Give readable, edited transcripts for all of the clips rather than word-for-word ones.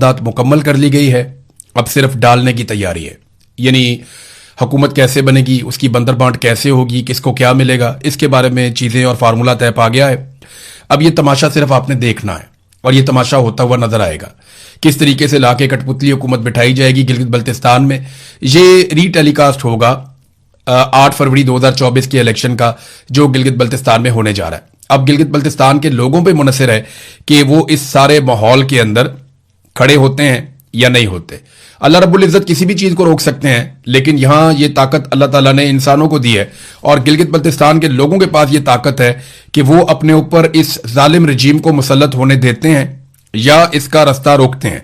दात मुकम्मल कर ली गई है, अब सिर्फ डालने की तैयारी है। यानी हुकूमत कैसे बनेगी, उसकी बंदर बांट कैसे होगी, किसको क्या मिलेगा, इसके बारे में चीज़ें और फार्मूला तय पा गया है। अब ये तमाशा सिर्फ आपने देखना है और ये तमाशा होता हुआ नजर आएगा। किस तरीके से लाके कठपुतली हुकूमत बिठाई जाएगी गिलगित बल्तिस्तान में। ये रीटेलीकास्ट होगा 8 फरवरी 2024 के इलेक्शन का, जो गिलगित बल्तिस्तान में होने जा रहा है। अब गिलगित बल्तिस्तान के लोगों पे मुनहसर है कि वो इस सारे माहौल के अंदर खड़े होते हैं या नहीं होते। अल्लाह रब्बुल इज्जत किसी भी चीज को रोक सकते हैं, लेकिन यहां ये ताकत अल्लाह ताला ने इंसानों को दी है और गिलगित बल्तिस्तान के लोगों के पास ये ताकत है कि वो अपने ऊपर इस जालिम रजीम को मुसल्लत होने देते हैं या इसका रास्ता रोकते हैं।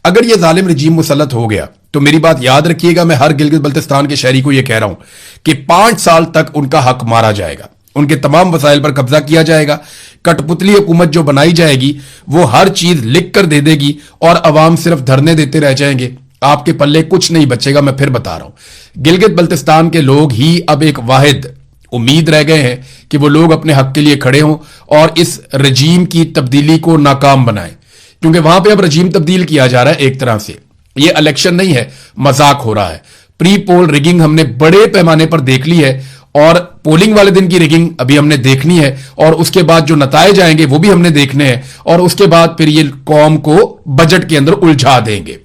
अगर ये जालिम रजीम मुसल्लत हो गया तो मेरी बात याद रखिएगा, मैं हर गिलगित बल्तिस्तान के शहरी को यह कह रहा हूं कि 5 साल तक उनका हक मारा जाएगा, उनके तमाम वसाइल पर कब्जा किया जाएगा। कठपुतली हुकूमत जो बनाई जाएगी वो हर चीज लिख कर दे देगी और अवाम सिर्फ धरने देते रह जाएंगे, आपके पल्ले कुछ नहीं बचेगा। मैं फिर बता रहा हूं, गिलगित बल्तिस्तान के लोग ही अब एक वाहिद उम्मीद रह गए हैं कि वो लोग अपने हक के लिए खड़े हों और इस रजीम की तब्दीली को नाकाम बनाएं, क्योंकि वहां पे अब रजीम तब्दील किया जा रहा है। एक तरह से ये इलेक्शन नहीं है, मजाक हो रहा है। प्री पोल रिगिंग हमने बड़े पैमाने पर देख ली है और पोलिंग वाले दिन की रिगिंग अभी हमने देखनी है और उसके बाद जो नताइज आएंगे वो भी हमने देखने हैं और उसके बाद फिर ये कौम को बजट के अंदर उलझा देंगे।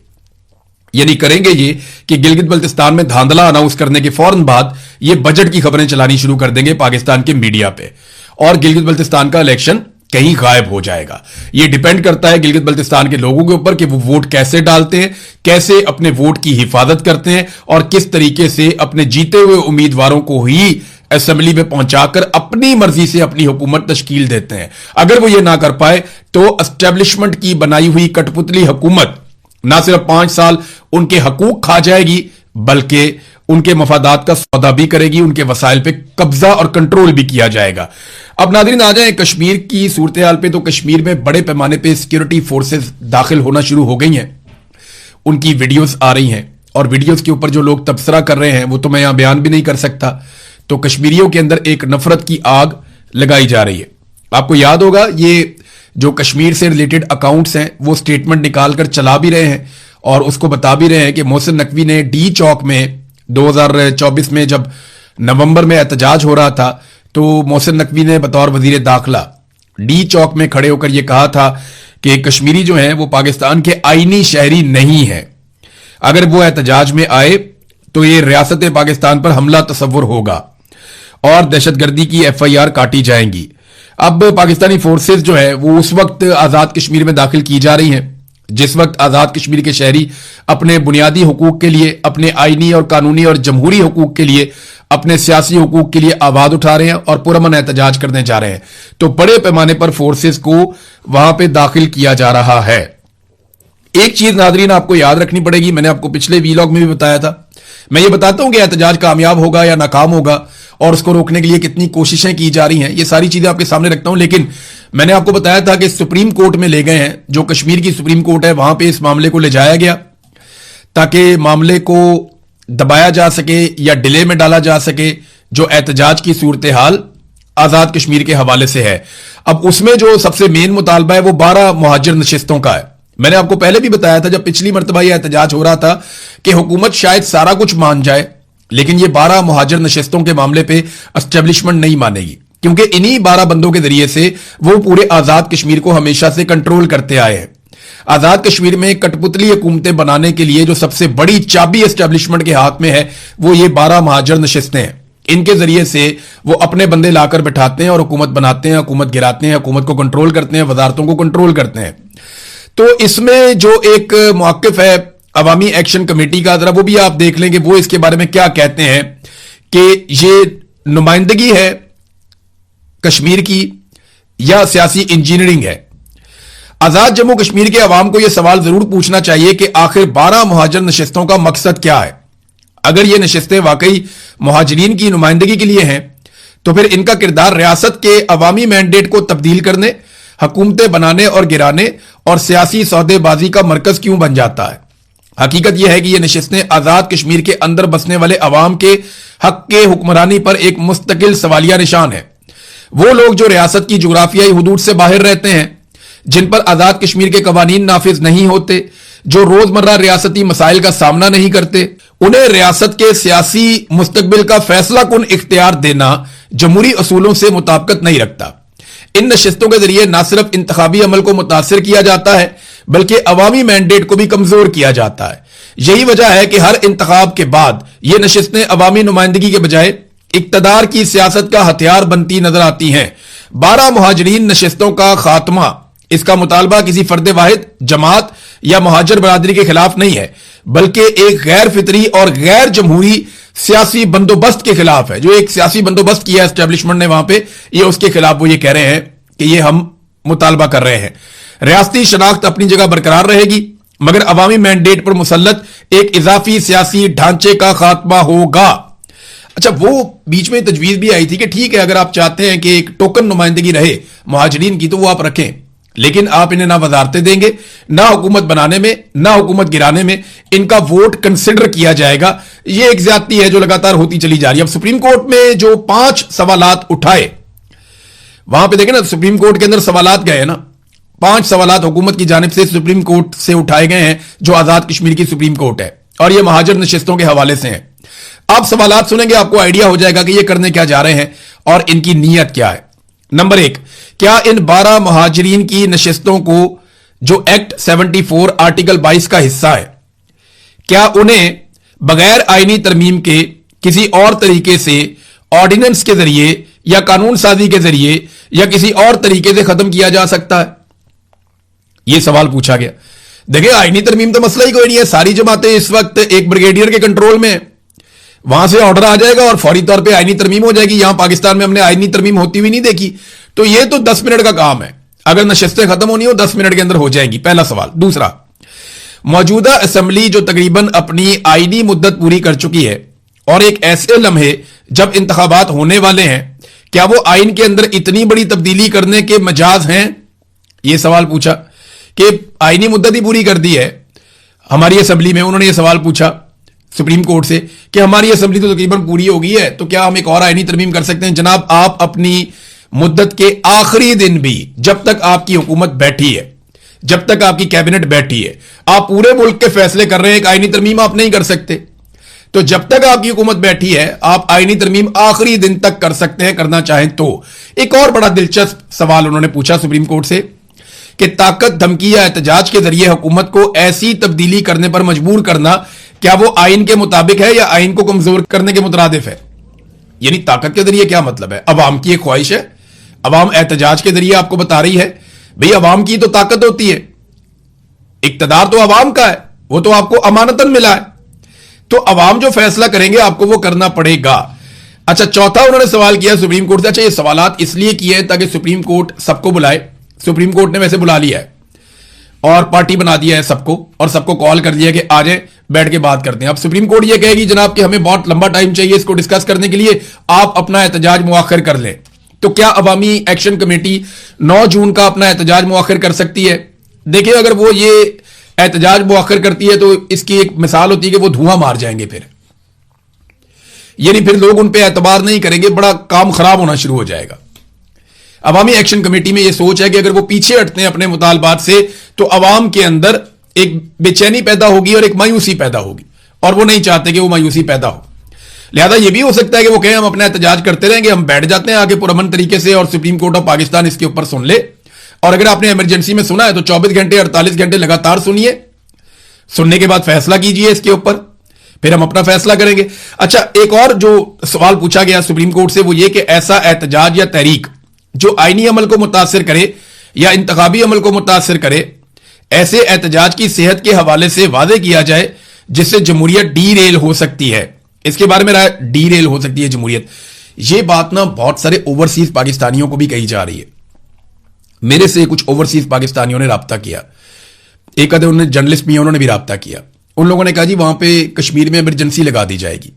यानी करेंगे ये कि गिलगित बल्तिस्तान में धांधला अनाउंस करने के फौरन बाद ये बजट की खबरें चलानी शुरू कर देंगे पाकिस्तान के मीडिया पे और गिलगित बल्तिस्तान का इलेक्शन कहीं गायब हो जाएगा। ये डिपेंड करता है गिलगित बल्तिस्तान के लोगों के ऊपर कि वो वोट कैसे डालते हैं, कैसे अपने वोट की हिफाजत करते हैं और किस तरीके से अपने जीते हुए उम्मीदवारों को ही असेंबली में पहुंचाकर अपनी मर्जी से अपनी हुकूमत तश्कील देते हैं। अगर वो ये ना कर पाए तो एस्टेब्लिशमेंट की बनाई हुई कठपुतली हुकूमत ना सिर्फ 5 साल उनके हकूक खा जाएगी बल्कि उनके मफादात का सौदा भी करेगी, उनके वसाइल पे कब्जा और कंट्रोल भी किया जाएगा। अब नाज़रीन आ जाए कश्मीर की सूरत हाल पे, तो कश्मीर में बड़े पैमाने पे सिक्योरिटी फोर्सेस दाखिल होना शुरू हो गई हैं। उनकी वीडियोस आ रही हैं और वीडियोस के ऊपर जो लोग तबसरा कर रहे हैं वो तो मैं यहां बयान भी नहीं कर सकता। तो कश्मीरियों के अंदर एक नफरत की आग लगाई जा रही है। आपको याद होगा ये जो कश्मीर से रिलेटेड अकाउंट्स हैं वो स्टेटमेंट निकाल कर चला भी रहे हैं और उसको बता भी रहे हैं कि मोहसिन नकवी ने डी चौक में 2024 में जब नवंबर में एहतजाज हो रहा था तो मोहसिन नकवी ने बतौर वजीर दाखिला डी चौक में खड़े होकर यह कहा था कि कश्मीरी जो हैं वो पाकिस्तान के आईनी शहरी नहीं है, अगर वो एहतजाज में आए तो ये रियासत पाकिस्तान पर हमला तस्वुर होगा और दहशतगर्दी की FIR काटी जाएंगी। अब पाकिस्तानी फोर्सेस जो है वो उस वक्त आजाद कश्मीर में दाखिल की जा रही हैं जिस वक्त आजाद कश्मीर के शहरी अपने बुनियादी हुकूक के लिए, अपने आईनी और कानूनी और जमहूरी हुकूक के लिए, अपने सियासी हुकूक के लिए आवाज उठा रहे हैं और पुरअमन एहतजाज करने जा रहे हैं। तो बड़े पैमाने पर फोर्सेस को वहां पे दाखिल किया जा रहा है। एक चीज नाजरीन आपको याद रखनी पड़ेगी, मैंने आपको पिछले वीलॉग में भी बताया था, मैं ये बताता हूं कि एहतजाज कामयाब होगा या नाकाम होगा और उसको रोकने के लिए कितनी कोशिशें की जा रही हैं, ये सारी चीजें आपके सामने रखता हूं। लेकिन मैंने आपको बताया था कि सुप्रीम कोर्ट में ले गए हैं, जो कश्मीर की सुप्रीम कोर्ट है वहां पे इस मामले को ले जाया गया ताकि मामले को दबाया जा सके या डिले में डाला जा सके, जो एहतजाज की सूरत हाल आजाद कश्मीर के हवाले से है। अब उसमें जो सबसे मेन मुतालबा है वो 12 मुहाजिर नशिस्तों का है। मैंने आपको पहले भी बताया था जब पिछली मरतबा यह एहतजाज हो रहा था कि हुकूमत शायद सारा कुछ मान जाए लेकिन ये 12 मुहाजिर नशिस्तों के मामले पे एस्टेब्लिशमेंट नहीं मानेगी, क्योंकि इन्हीं 12 बंदों के जरिए से वो पूरे आजाद कश्मीर को हमेशा से कंट्रोल करते आए हैं। आजाद कश्मीर में कठपुतली हुकूमतें बनाने के लिए जो सबसे बड़ी चाबी एस्टेब्लिशमेंट के हाथ में है वो ये 12 मुहाजिर नशिस्तें हैं। इनके जरिए से वो अपने बंदे लाकर बैठाते हैं और हुकूमत बनाते हैं, हुकूमत गिराते हैं, हुकूमत को कंट्रोल करते हैं, वजारतों को कंट्रोल करते हैं। तो इसमें जो एक मौक़िफ़ है अवामी एक्शन कमेटी का, जरा वो भी आप देख लेंगे वो इसके बारे में क्या कहते हैं कि ये नुमाइंदगी है कश्मीर की या सियासी इंजीनियरिंग है। आजाद जम्मू कश्मीर के अवाम को यह सवाल जरूर पूछना चाहिए कि आखिर 12 मुहाजिर नशिस्तों का मकसद क्या है। अगर ये नशिस्तें वाकई मुहाजिरीन की नुमाइंदगी के लिए हैं तो फिर इनका किरदार रियासत के अवामी मैंडेट को तब्दील करने, हुकूमतें बनाने और गिराने और सियासी सौदेबाजी का मरकज क्यों बन जाता है। हकीकत यह है कि यह नशिस्तें आजाद कश्मीर के अंदर बसने वाले अवाम के हक के हुक्मरानी पर एक मुस्तकिल सवालिया निशान है। वो लोग जो रियासत की जुग्राफियाई हुदूद से बाहर रहते हैं, जिन पर आजाद कश्मीर के कवानीन नाफिज नहीं होते, جو रोजमर्रा रियासती मसाइल का सामना नहीं करते, उन्हें रियासत के सियासी मुस्तकबिल का फैसला कुन इख्तियार देना जमहूरी असूलों से मुताबिकत नहीं रखता। इन नशिस्तों के जरिए न सिर्फ इंतखाबी अमल को मुतासिर किया जाता है बल्कि अवामी मैंडेट को भी कमजोर किया जाता है। यही वजह है कि हर इंतखाब के बाद ये नशिस्तें अवामी नुमाइंदगी के बजाय इक्तदार की सियासत का हथियार बनती नजर आती हैं। 12 मुहाजिरीन नशिस्तों का खात्मा, इसका मुतालबा किसी फर्द वाहिद, जमात या मुहाजिर बरादरी के खिलाफ नहीं है बल्कि एक गैर फितरी और गैर जमहूरी सियासी बंदोबस्त के खिलाफ है। जो एक सियासी बंदोबस्त किया एस्टेब्लिशमेंट ने वहां पे, ये उसके खिलाफ वो ये कह रहे हैं कि ये हम मुतालबा कर रहे हैं। रियासती शनाख्त अपनी जगह बरकरार रहेगी मगर अवामी मैंडेट पर मुसल्लत एक इजाफी सियासी ढांचे का खात्मा होगा। अच्छा, वो बीच में तजवीज भी आई थी कि ठीक है, अगर आप चाहते हैं कि एक टोकन नुमाइंदगी रहे मुहाजिरीन की तो वो आप रखें, लेकिन आप इन्हें ना वजारतें देंगे, ना हुकूमत बनाने में, ना हुकूमत गिराने में, इनका वोट कंसिडर किया जाएगा। ये एक ज्यादती है जो लगातार होती चली जा रही है। अब सुप्रीम कोर्ट में जो 5 सवालात उठाए, वहां पे देखें ना, सुप्रीम कोर्ट के अंदर सवालात गए ना, 5 सवालात हुकूमत की जानिब से सुप्रीम कोर्ट से उठाए गए हैं, जो आजाद कश्मीर की सुप्रीम कोर्ट है, और ये महाजर नशिस्तों के हवाले से हैं। आप सवालात सुनेंगे, आपको आइडिया हो जाएगा कि ये करने क्या जा रहे हैं और इनकी नीयत क्या है। नंबर 1, क्या इन 12 मुहाजिरीन की नशिस्तों को, जो एक्ट 74 आर्टिकल 22 का हिस्सा है, क्या उन्हें बगैर आईनी तरमीम के किसी और तरीके से, ऑर्डिनेंस के जरिए या कानून साजी के जरिए या किसी और तरीके से खत्म किया जा सकता है? यह सवाल पूछा गया। देखिए, आईनी तरमीम तो मसला ही कोई नहीं है। सारी जमातें इस वक्त एक ब्रिगेडियर के कंट्रोल में है, वहां से ऑर्डर आ जाएगा और फौरी तौर पे आईनी तरमीम हो जाएगी। यहां पाकिस्तान में हमने आईनी तरमीम होती हुई नहीं देखी, तो यह तो 10 मिनट का काम है। अगर नशिस्तें खत्म होनी हो 10 मिनट के अंदर हो जाएंगी, पहला सवाल। दूसरा, मौजूदा असेंबली जो तकरीबन अपनी आईनी मुद्दत पूरी कर चुकी है और एक ऐसे लम्हे जब इंतखाबात होने वाले हैं, क्या वो आइन के अंदर इतनी बड़ी तब्दीली करने के मजाज हैं? यह सवाल पूछा कि आईनी मुद्दत ही पूरी कर दी है हमारी असेंबली में। उन्होंने यह सवाल पूछा सुप्रीम कोर्ट से कि हमारी असेंबली तो तकरीबन पूरी हो गई है, तो क्या हम एक और आईनी तरमीम कर सकते हैं? जनाब, आप अपनी मुद्दत के आखिरी दिन भी, जब तक आपकी हुकूमत बैठी है, जब तक आपकी कैबिनेट बैठी है, आप पूरे मुल्क के फैसले कर रहे हैं, एक आईनी तरमीम आप नहीं कर सकते। तो जब तक आपकी हुकूमत बैठी है, आप आईनी तरमीम आखिरी दिन तक कर सकते हैं, करना चाहें तो। एक और बड़ा दिलचस्प सवाल उन्होंने पूछा सुप्रीम कोर्ट से कि ताकत, धमकी या एहतजाज के जरिए हुकूमत को ऐसी तब्दीली करने पर मजबूर करना, क्या वो आइन के मुताबिक है या आइन को कमजोर करने के मुतरादिफ है? यानी ताकत के जरिए क्या मतलब है? अवाम की एक ख्वाहिश है, अवाम एहतजाज के जरिए आपको बता रही है भाई अवाम की तो ताकत होती है, इक्तदार तो अवाम का है, वो तो आपको अमानतन मिला है, तो अवाम जो फैसला करेंगे आपको वो करना पड़ेगा। अच्छा, चौथा उन्होंने सवाल किया सुप्रीम कोर्ट से। अच्छा, ये सवालात इसलिए किए ताकि सुप्रीम कोर्ट सबको बुलाए। सुप्रीम कोर्ट ने वैसे बुला लिया है और पार्टी बना दिया है सबको, और सबको कॉल कर दिया कि आ जाए, बैठ के बात करते हैं। अब सुप्रीम कोर्ट ये कहेगी जनाब कि हमें बहुत लंबा टाइम चाहिए इसको डिस्कस करने के लिए, आप अपना एहतजाज मुआखिर कर लें। तो क्या अवामी एक्शन कमेटी 9 जून का अपना एहतजाज मुआखिर कर सकती है? देखिए, अगर वो ये एहतजाज मुआखिर करती है तो इसकी एक मिसाल होती है कि वो धुआं मार जाएंगे, फिर यानी फिर लोग उन पर एतबार नहीं करेंगे, बड़ा काम खराब होना शुरू हो जाएगा। अवामी एक्शन कमेटी में यह सोच है कि अगर वो पीछे हटते हैं अपने मुतालबात से तो अवाम के अंदर एक बेचैनी पैदा होगी और एक मायूसी पैदा होगी, और वो नहीं चाहते कि वो मायूसी पैदा हो। लिहाजा यह भी हो सकता है कि वो कहें हम अपना एहतजाज करते रहेंगे, हम बैठ जाते हैं आगे पुरअमन तरीके से और सुप्रीम कोर्ट ऑफ पाकिस्तान इसके ऊपर सुन ले। और अगर आपने इमरजेंसी में सुना है तो 24 घंटे 48 घंटे लगातार सुनिए, सुनने के बाद फैसला कीजिए इसके ऊपर, फिर हम अपना फैसला करेंगे। अच्छा, एक और जो सवाल पूछा गया सुप्रीम कोर्ट से वो ये कि ऐसा एहतजाज या तहरीक जो आईनी अमल को मुतासिर करे या इंतखाबी अमल को मुतासिर करे, ऐसे एहतजाज की सेहत के हवाले से वादे किया जाए जिससे जमहूरियत डी रेल हो सकती है। इसके बारे में राय, डी रेल हो सकती है जमहूरियत। यह बात ना बहुत सारे ओवरसीज पाकिस्तानियों को भी कही जा रही है। मेरे से कुछ ओवरसीज पाकिस्तानियों ने राब्ता किया, एक आधे उन्होंने जर्नलिस्ट भी हैं, उन्होंने भी राब्ता किया। उन लोगों ने कहा जी वहां पे कश्मीर में इमरजेंसी लगा दी जाएगी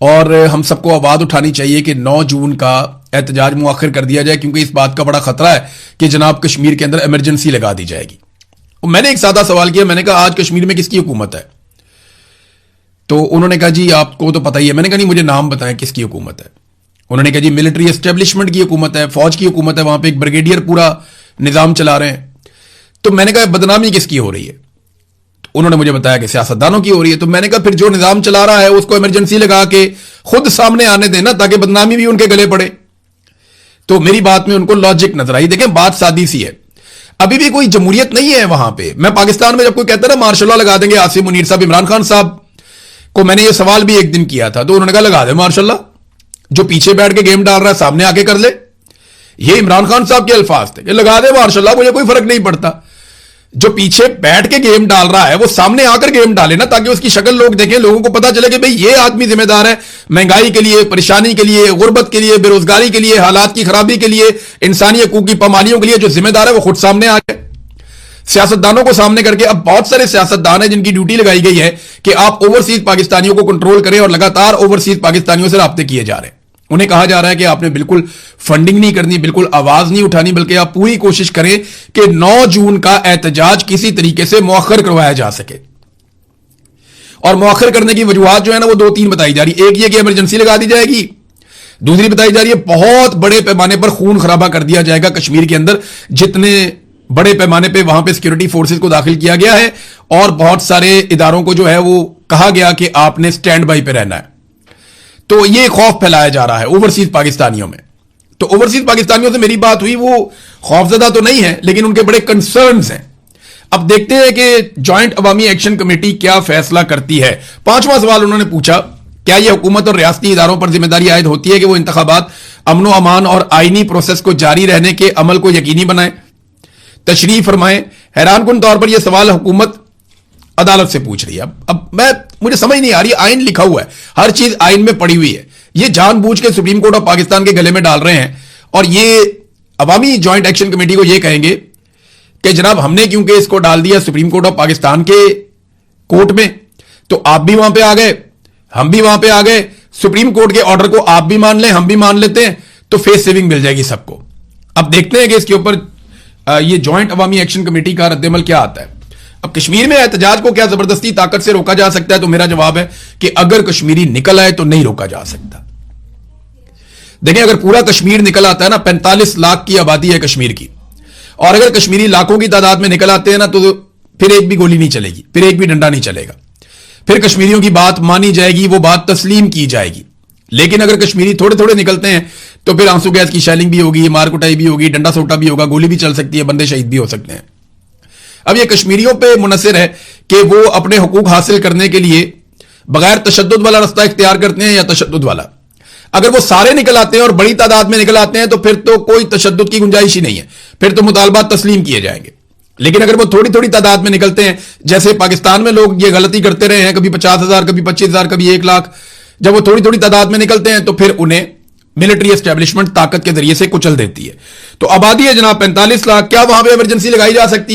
और हम सबको आवाज उठानी चाहिए कि 9 जून का एहतजाज मुआखिर कर दिया जाए, क्योंकि इस बात का बड़ा खतरा है कि जनाब कश्मीर के अंदर इमरजेंसी लगा दी जाएगी। मैंने एक सादा सवाल किया, मैंने कहा आज कश्मीर में किसकी हुकूमत है? तो उन्होंने कहा जी आपको तो पता ही है। मैंने कहा नहीं, मुझे नाम बताएं किसकी हुकूमत है। उन्होंने कहा जी मिलिट्री एस्टेब्लिशमेंट की हुकूमत है, फौज की हुकूमत है, वहां पे एक ब्रिगेडियर पूरा निजाम चला रहे हैं। तो मैंने कहा बदनामी किसकी हो रही है? انہوں نے مجھے بتایا کہ سیاستدانوں کی ہو رہی ہے. تو میں نے کہا پھر جو نظام چلا رہا ہے اس کو ایمرجنسی لگا کے خود سامنے آنے دینا تاکہ بدنامی بھی ان کے گلے پڑے. تو میری بات میں ان کو لاجک نظر آئی. دیکھیں بات سادی سی ہے, ابھی بھی کوئی جمہوریت نہیں ہے وہاں پہ. میں پاکستان میں جب کوئی کہتا ہے نا مارشل لا لگا دیں گے, آصف منیر صاحب, عمران خان صاحب کو میں نے یہ سوال بھی ایک دن کیا تھا تو انہوں نے کہا لگا دیں مارشل لا, جو پیچھے بیٹھ کے گیم ڈال رہا ہے سامنے آ کے کر لے. یہ عمران خان صاحب کے الفاظ تھے کہ لگا دے مارشل لا, مجھے کوئی فرق نہیں پڑتا. جو پیچھے بیٹھ کے گیم ڈال رہا ہے وہ سامنے آ کر گیم ڈالے نا, تاکہ اس کی شکل لوگ دیکھیں, لوگوں کو پتا چلے کہ بھئی یہ آدمی ذمہ دار ہے مہنگائی کے لیے, پریشانی کے لیے, غربت کے لیے, بے روزگاری کے لیے, حالات کی خرابی کے لیے, انسانی حقوق کی پامالیوں کے لیے جو ذمہ دار ہے وہ خود سامنے آ جائے. سیاستدانوں کو سامنے کر کے, اب بہت سارے سیاستدان ہیں جن کی ڈیوٹی لگائی گئی ہے کہ آپ اوورسیز پاکستانیوں کو کنٹرول کریں, اور لگاتار اوورسیز پاکستانیوں سے رابطے کیے جا رہے ہیں. انہیں کہا جا رہا ہے کہ آپ نے بالکل فنڈنگ نہیں کرنی, بالکل آواز نہیں اٹھانی, بلکہ آپ پوری کوشش کریں کہ 9 جون کا احتجاج کسی طریقے سے مؤخر کروایا جا سکے. اور مؤخر کرنے کی وجوہات جو ہے نا وہ 2-3 بتائی جا رہی. ایک یہ کہ ایمرجنسی لگا دی جائے گی, دوسری بتائی جا رہی ہے بہت بڑے پیمانے پر خون خرابہ کر دیا جائے گا کشمیر کے اندر, جتنے بڑے پیمانے پہ وہاں پہ سیکورٹی فورسز کو داخل کیا گیا ہے, اور بہت سارے اداروں کو جو ہے وہ کہا گیا کہ آپ نے سٹینڈ بائی پہ رہنا ہے. تو یہ خوف پھیلایا جا رہا ہے اوورسیز پاکستانیوں میں. تو اوورسیز پاکستانیوں سے میری بات ہوئی, وہ خوفزدہ تو نہیں ہے لیکن ان کے بڑے کنسرنز ہیں. اب دیکھتے ہیں کہ جوائنٹ عوامی ایکشن کمیٹی کیا فیصلہ کرتی ہے. 5واں سوال انہوں نے پوچھا, کیا یہ حکومت اور ریاستی اداروں پر ذمہ داری عائد ہوتی ہے کہ وہ انتخابات امن و امان اور آئینی پروسیس کو جاری رہنے کے عمل کو یقینی بنائیں؟ تشریح فرمائیں. حیران کن طور پر یہ سوال حکومت عدالت سے پوچھ رہی ہے. اب مجھے سمجھ نہیں آ رہی, آئین لکھا ہوا ہے, ہر چیز آئین میں پڑی ہوئی ہے, یہ جان بوجھ کے سپریم کورٹ آف پاکستان کے گلے میں ڈال رہے ہیں, اور یہ عوامی جوائنٹ ایکشن کمیٹی کو یہ کہیں گے کہ جناب ہم نے کیونکہ اس کو ڈال دیا سپریم کورٹ آف پاکستان کے کورٹ میں, تو آپ بھی وہاں پہ آ گئے, ہم بھی وہاں پہ آ گئے, سپریم کورٹ کے آرڈر کو آپ بھی مان لیں ہم بھی مان لیتے ہیں, تو فیس سیونگ مل جائے گی سب کو. اب دیکھتے ہیں کہ اس کے اوپر یہ جوائنٹ عوامی ایکشن کمیٹی کا رد عمل کیا آتا ہے. اب کشمیر میں احتجاج کو کیا زبردستی طاقت سے روکا جا سکتا ہے؟ تو میرا جواب ہے کہ اگر کشمیری نکل آئے تو نہیں روکا جا سکتا. دیکھیں اگر پورا کشمیر نکل آتا ہے نا, 45 لاکھ کی آبادی ہے کشمیر کی, اور اگر کشمیری لاکھوں کی تعداد میں نکل آتے ہیں نا, تو پھر ایک بھی گولی نہیں چلے گی, پھر ایک بھی ڈنڈا نہیں چلے گا, پھر کشمیریوں کی بات مانی جائے گی, وہ بات تسلیم کی جائے گی. لیکن اگر کشمیری تھوڑے تھوڑے نکلتے ہیں تو پھر آنسو گیس کی شیلنگ بھی ہوگی, مار کٹائی بھی ہوگی, ڈنڈا سوٹا بھی ہوگا, گولی بھی چل سکتی ہے, بندے شہید بھی ہو سکتے ہیں. اب یہ کشمیریوں پہ منحصر ہے کہ وہ اپنے حقوق حاصل کرنے کے لیے بغیر تشدد والا رستہ اختیار کرتے ہیں یا تشدد والا. اگر وہ سارے نکل آتے ہیں اور بڑی تعداد میں نکل آتے ہیں تو پھر تو کوئی تشدد کی گنجائش ہی نہیں ہے, پھر تو مطالبات تسلیم کیے جائیں گے. لیکن اگر وہ تھوڑی تھوڑی تعداد میں نکلتے ہیں, جیسے پاکستان میں لوگ یہ غلطی کرتے رہے ہیں, کبھی 50,000 کبھی 25,000 کبھی 1 لاکھ, جب وہ تھوڑی تھوڑی تعداد میں نکلتے ہیں تو پھر انہیں ملٹری اسٹیبلشمنٹ طاقت کے ذریعے سے کچل دیتی ہے. تو آبادی ہے جناب 45 لاکھ, کیا وہاں پہ ایمرجنسی لگائی جا سکتی ہے؟